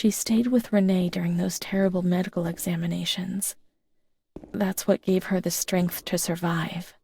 She stayed with Renee during those terrible medical examinations. That's what gave her the strength to survive.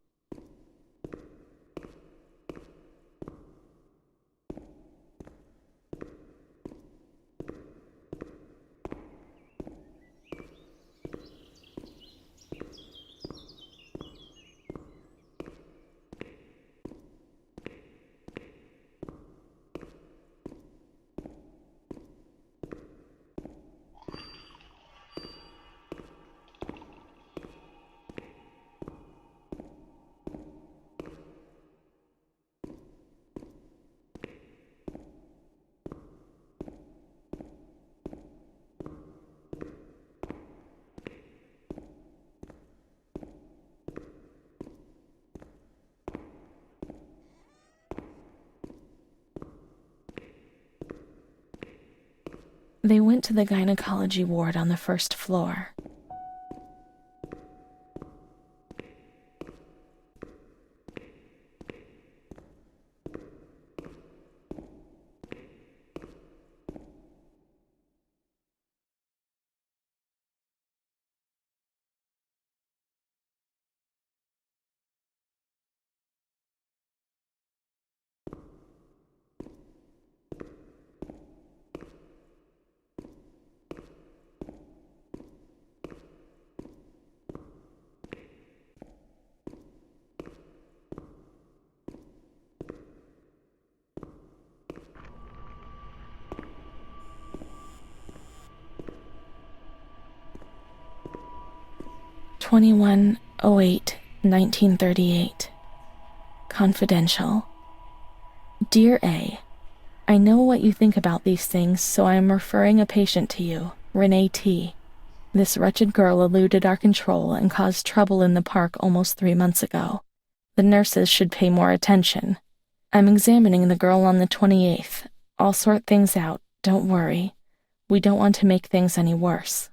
They went to the gynecology ward on the first floor. (21/08/1938). Confidential. Dear A, I know what you think about these things, so I am referring a patient to you, Renee T. This wretched girl eluded our control and caused trouble in the park almost 3 months ago. The nurses should pay more attention. I'm examining the girl on the 28th. I'll sort things out, don't worry. We don't want to make things any worse.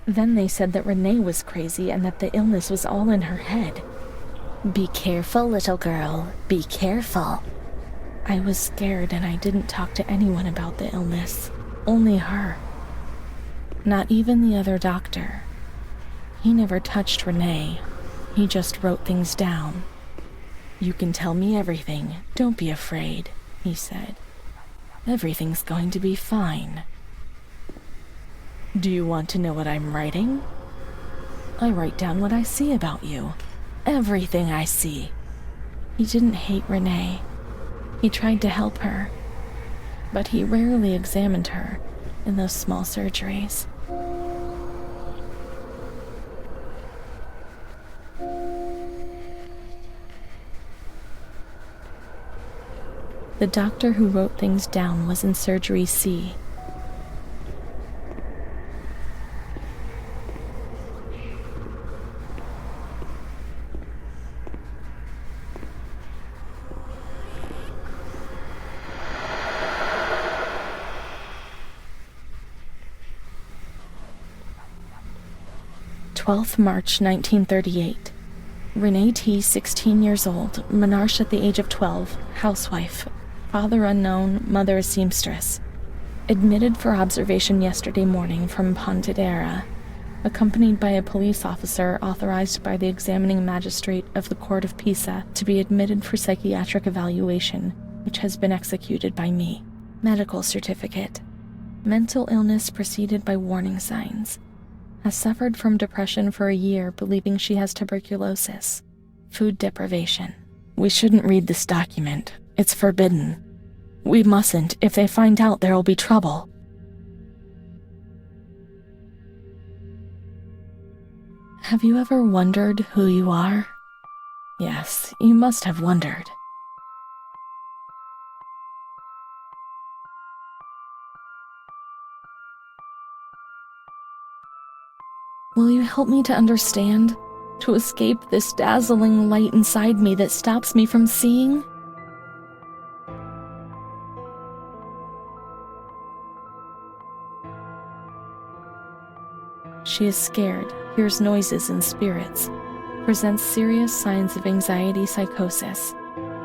Then they said that Renee was crazy and that the illness was all in her head. Be careful, little girl. Be careful. I was scared and I didn't talk to anyone about the illness. Only her. Not even the other doctor. He never touched Renee. He just wrote things down. You can tell me everything. Don't be afraid, he said. Everything's going to be fine. Do you want to know what I'm writing? I write down what I see about you. Everything I see. He didn't hate Renee. He tried to help her. But he rarely examined her in those small surgeries. The doctor who wrote things down was in surgery C. March 1938. Renee T., 16 years old, Menarche at the age of 12, housewife, father unknown, mother a seamstress. Admitted for observation yesterday morning from Pontedera, accompanied by a police officer authorized by the examining magistrate of the Court of Pisa to be admitted for psychiatric evaluation, which has been executed by me. Medical certificate. Mental illness preceded by warning signs. Has suffered from depression for a year, believing she has tuberculosis. Food deprivation. We shouldn't read this document. It's forbidden. We mustn't. If they find out, there'll be trouble. Have you ever wondered who you are? Yes, you must have wondered. Will you help me to understand? To escape this dazzling light inside me that stops me from seeing? She is scared, hears noises and spirits, presents serious signs of anxiety psychosis,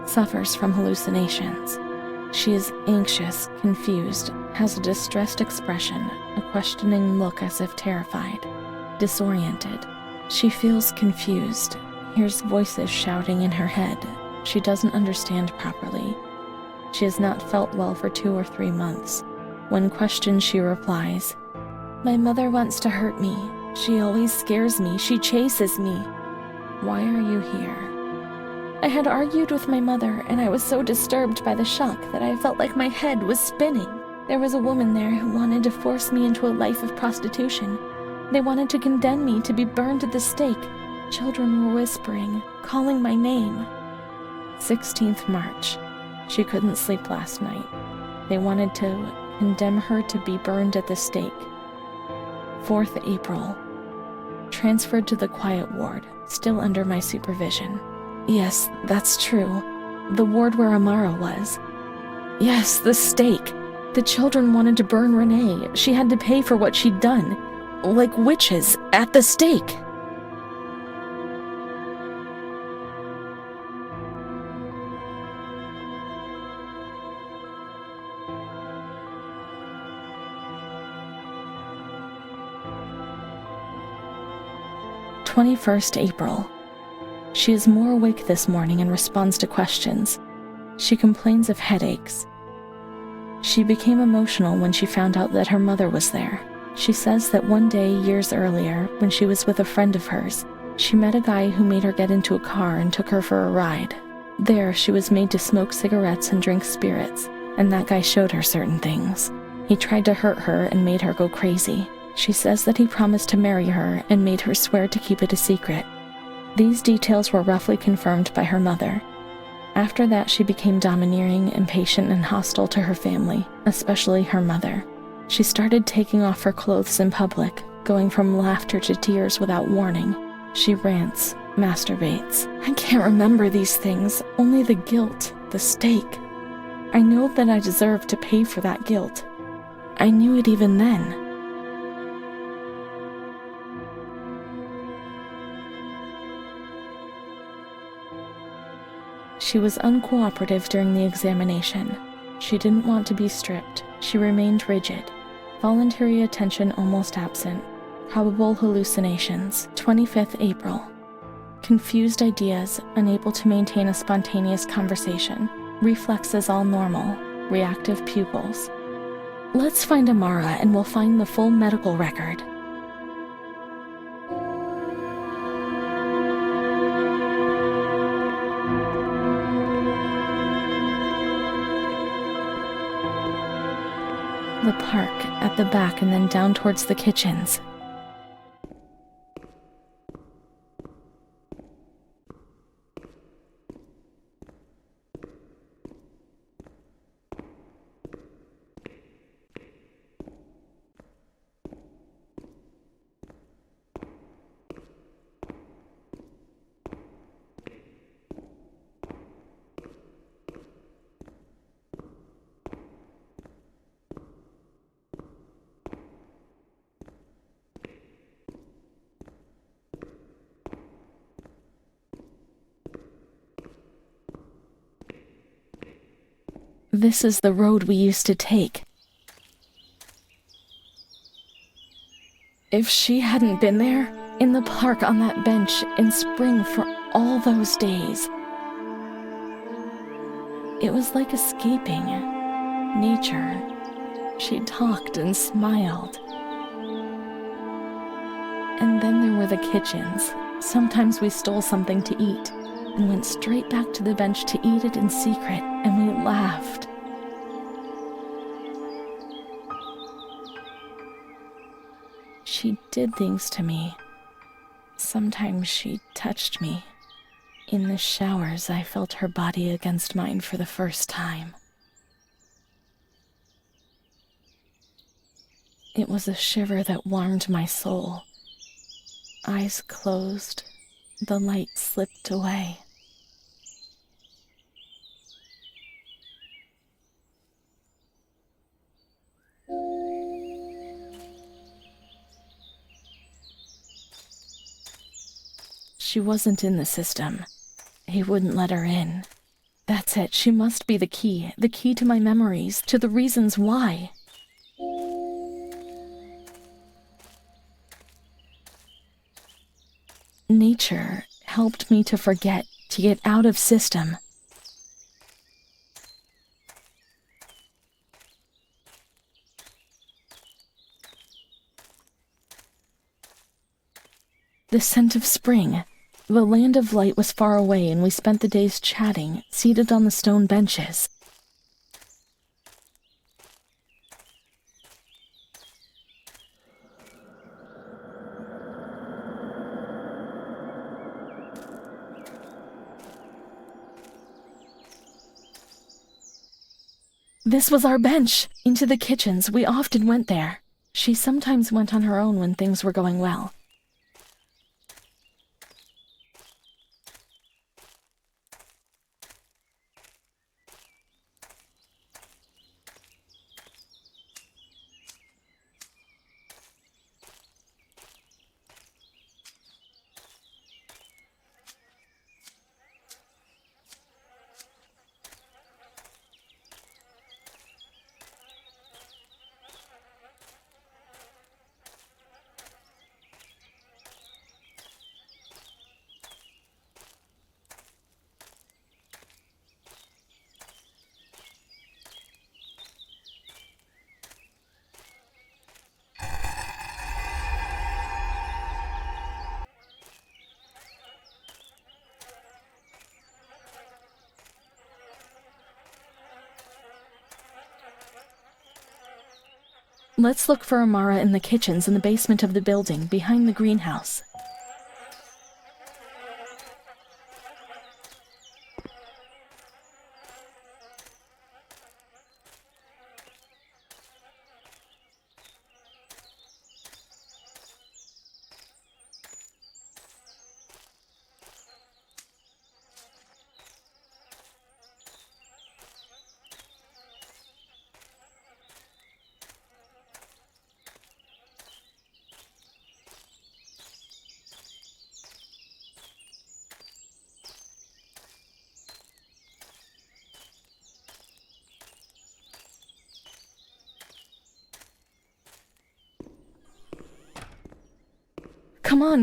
suffers from hallucinations. She is anxious, confused, has a distressed expression, a questioning look as if terrified, disoriented. She feels confused, hears voices shouting in her head. She doesn't understand properly. She has not felt well for 2 or 3 months. When questioned, she replies, "My mother wants to hurt me. She always scares me. She chases me. Why are you here?" I had argued with my mother, and I was so disturbed by the shock that I felt like my head was spinning. There was a woman there who wanted to force me into a life of prostitution. They wanted to condemn me to be burned at the stake. Children were whispering, calling my name. 16th March. She couldn't sleep last night. They wanted to condemn her to be burned at the stake. 4th April. Transferred to the quiet ward, still under my supervision. Yes, that's true. The ward where Amara was. Yes, the stake. The children wanted to burn Renee. She had to pay for what she'd done. Like witches at the stake. April 21st. She is more awake this morning and responds to questions. She complains of headaches. She became emotional when she found out that her mother was there. She says that one day, years earlier, when she was with a friend of hers, she met a guy who made her get into a car and took her for a ride. There, she was made to smoke cigarettes and drink spirits, and that guy showed her certain things. He tried to hurt her and made her go crazy. She says that he promised to marry her and made her swear to keep it a secret. These details were roughly confirmed by her mother. After that, she became domineering, impatient, and hostile to her family, especially her mother. She started taking off her clothes in public, going from laughter to tears without warning. She rants, masturbates. I can't remember these things, only the guilt, the stake. I know that I deserve to pay for that guilt. I knew it even then. She was uncooperative during the examination. She didn't want to be stripped. She remained rigid. Voluntary attention almost absent. Probable hallucinations. 25th April. Confused ideas, unable to maintain a spontaneous conversation. Reflexes all normal. Reactive pupils. Let's find Amara and we'll find the full medical record. The park, at the back, and then down towards the kitchens. This is the road we used to take. If she hadn't been there, in the park on that bench in spring for all those days, it was like escaping nature. She talked and smiled. And then there were the kitchens. Sometimes we stole something to eat and went straight back to the bench to eat it in secret, and we laughed. She did things to me. Sometimes she touched me. In the showers, I felt her body against mine for the first time. It was a shiver that warmed my soul. Eyes closed, the light slipped away. She wasn't in the system. He wouldn't let her in. That's it. She must be the key to my memories, to the reasons why. Nature helped me to forget, to get out of system. The scent of spring. The land of light was far away, and we spent the days chatting, seated on the stone benches. This was our bench. Into the kitchens, we often went there. She sometimes went on her own when things were going well. Let's look for Amara in the kitchens in the basement of the building, behind the greenhouse.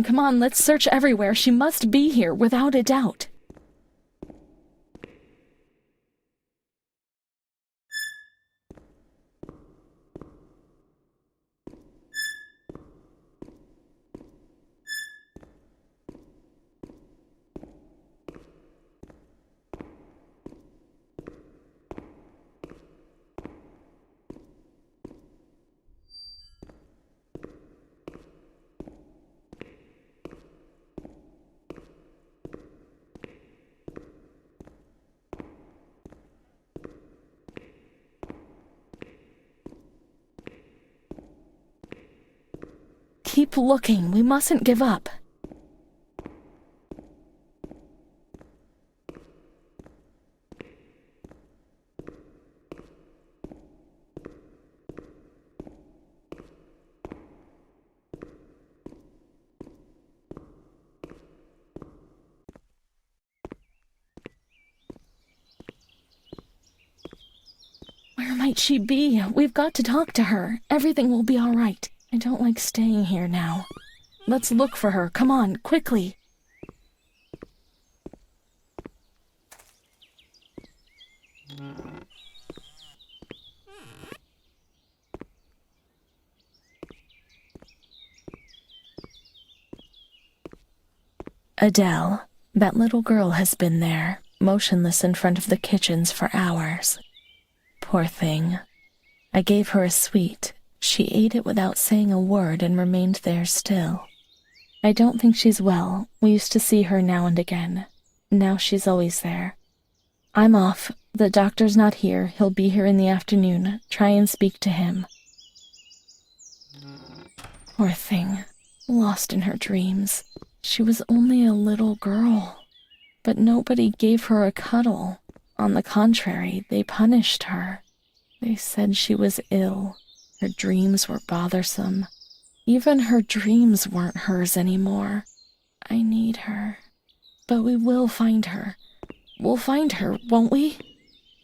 Come on, let's search everywhere. She must be here, without a doubt. Keep looking. We mustn't give up. Where might she be? We've got to talk to her. Everything will be all right. I don't like staying here now. Let's look for her. Come on, quickly. Adele, that little girl has been there, motionless in front of the kitchens for hours. Poor thing. I gave her a sweet. She ate it without saying a word and remained there still. I don't think she's well. We used to see her now and again. Now she's always there. I'm off. The doctor's not here. He'll be here in the afternoon. Try and speak to him. Poor thing. Lost in her dreams. She was only a little girl. But nobody gave her a cuddle. On the contrary, they punished her. They said she was ill. Her dreams were bothersome. Even her dreams weren't hers anymore. I need her. But we will find her. We'll find her, won't we?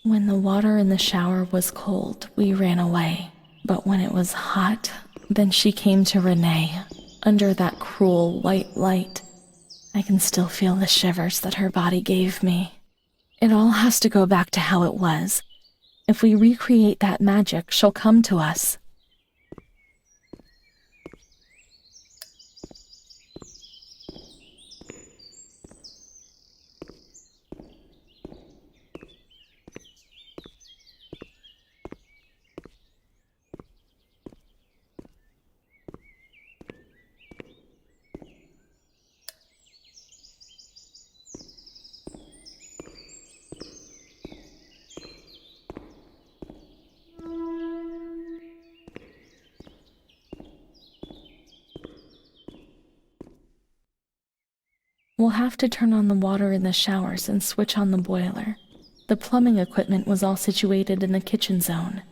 When the water in the shower was cold, we ran away. But when it was hot, then she came to Renee, under that cruel white light. I can still feel the shivers that her body gave me. It all has to go back to how it was. If we recreate that magic, she'll come to us. We'll have to turn on the water in the showers and switch on the boiler. The plumbing equipment was all situated in the kitchen zone.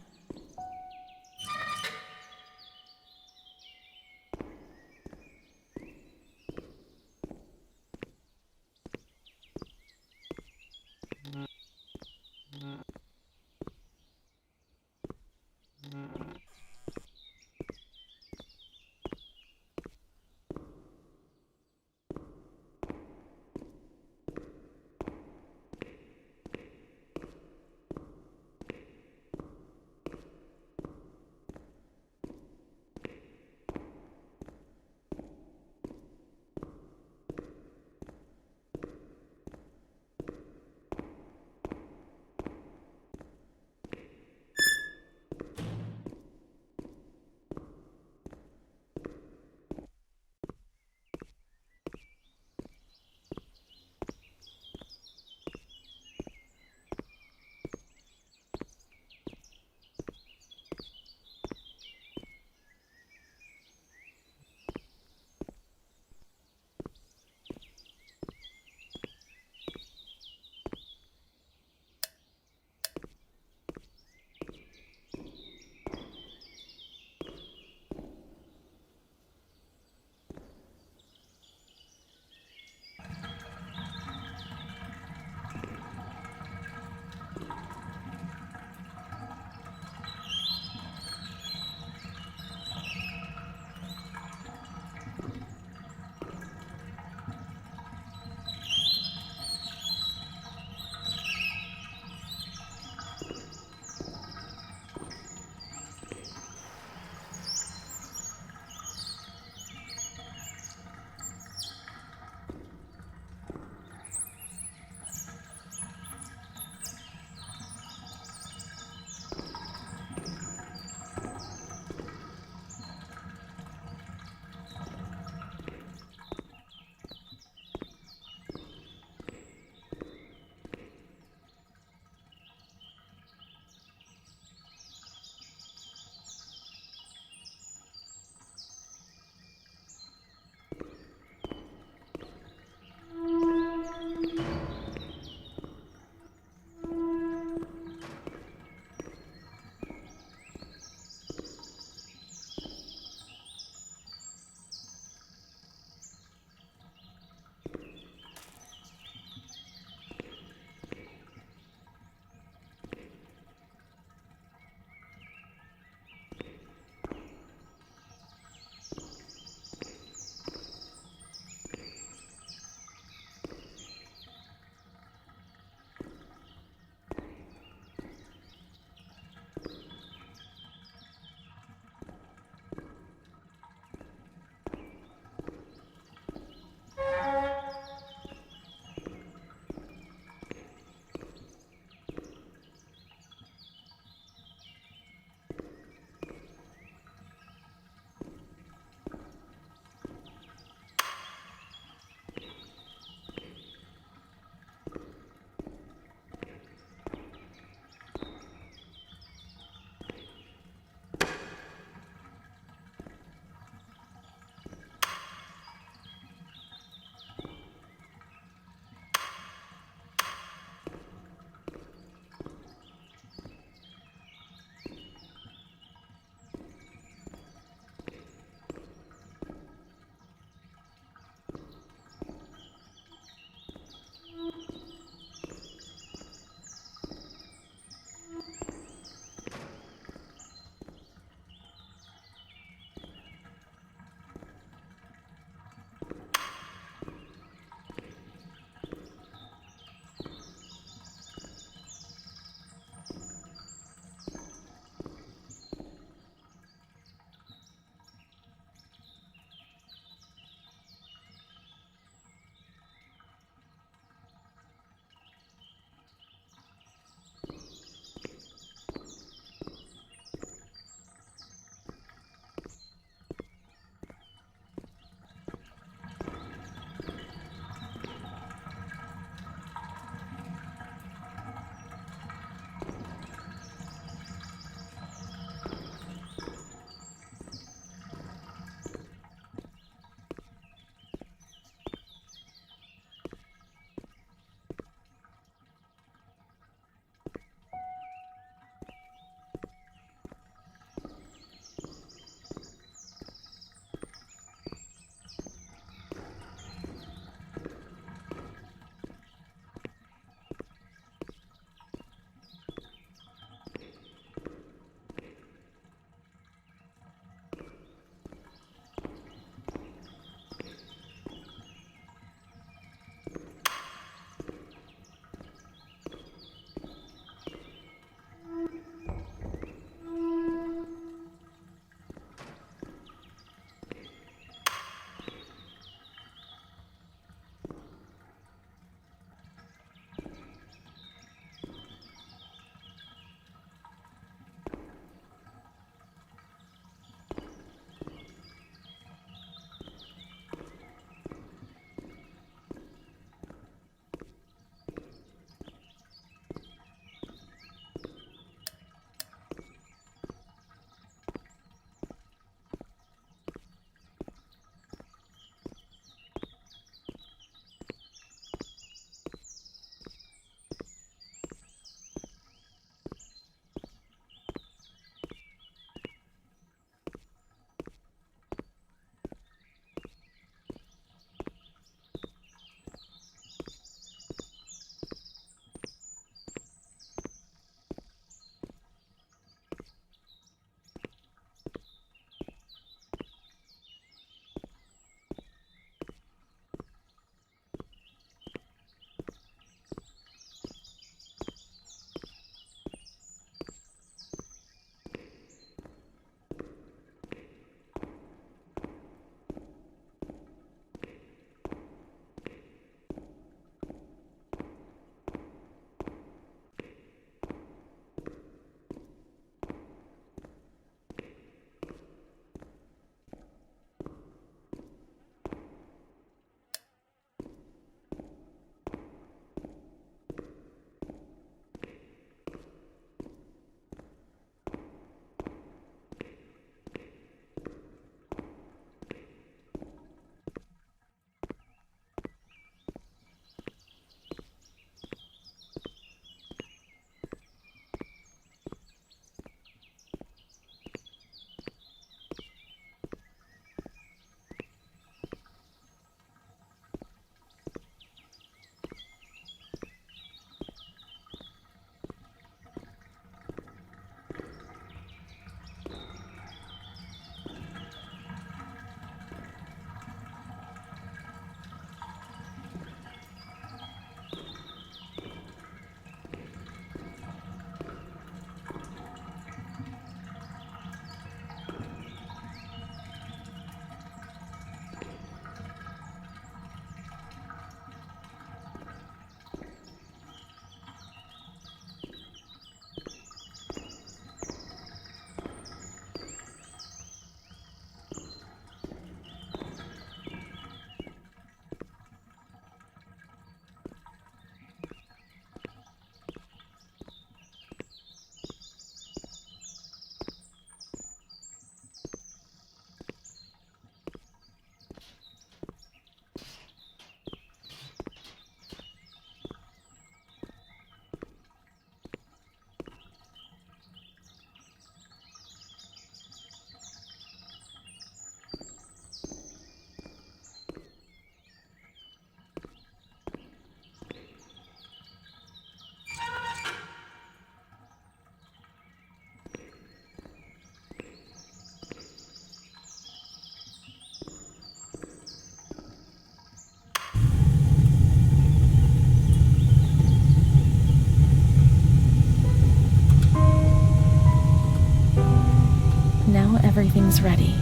Everything's ready.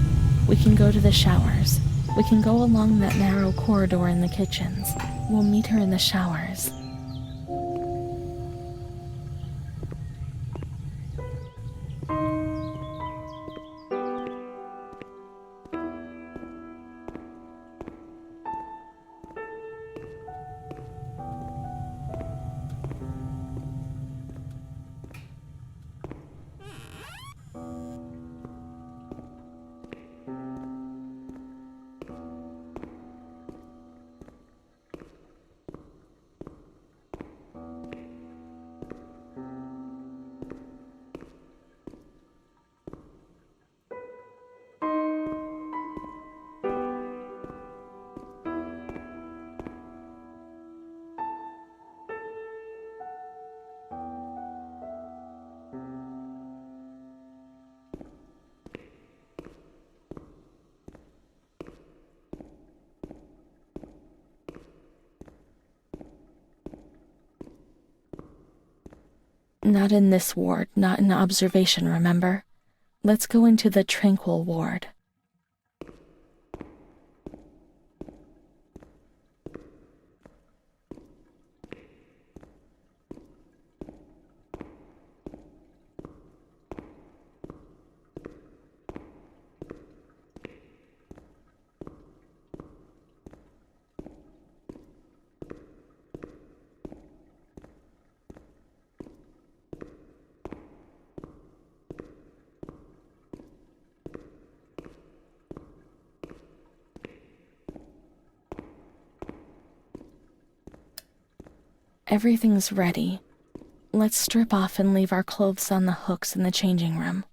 We can go to the showers. We can go along that narrow corridor in the kitchens. We'll meet her in the showers. Not in this ward, not in observation, remember? Let's go into the tranquil ward. Everything's ready. Let's strip off and leave our clothes on the hooks in the changing room.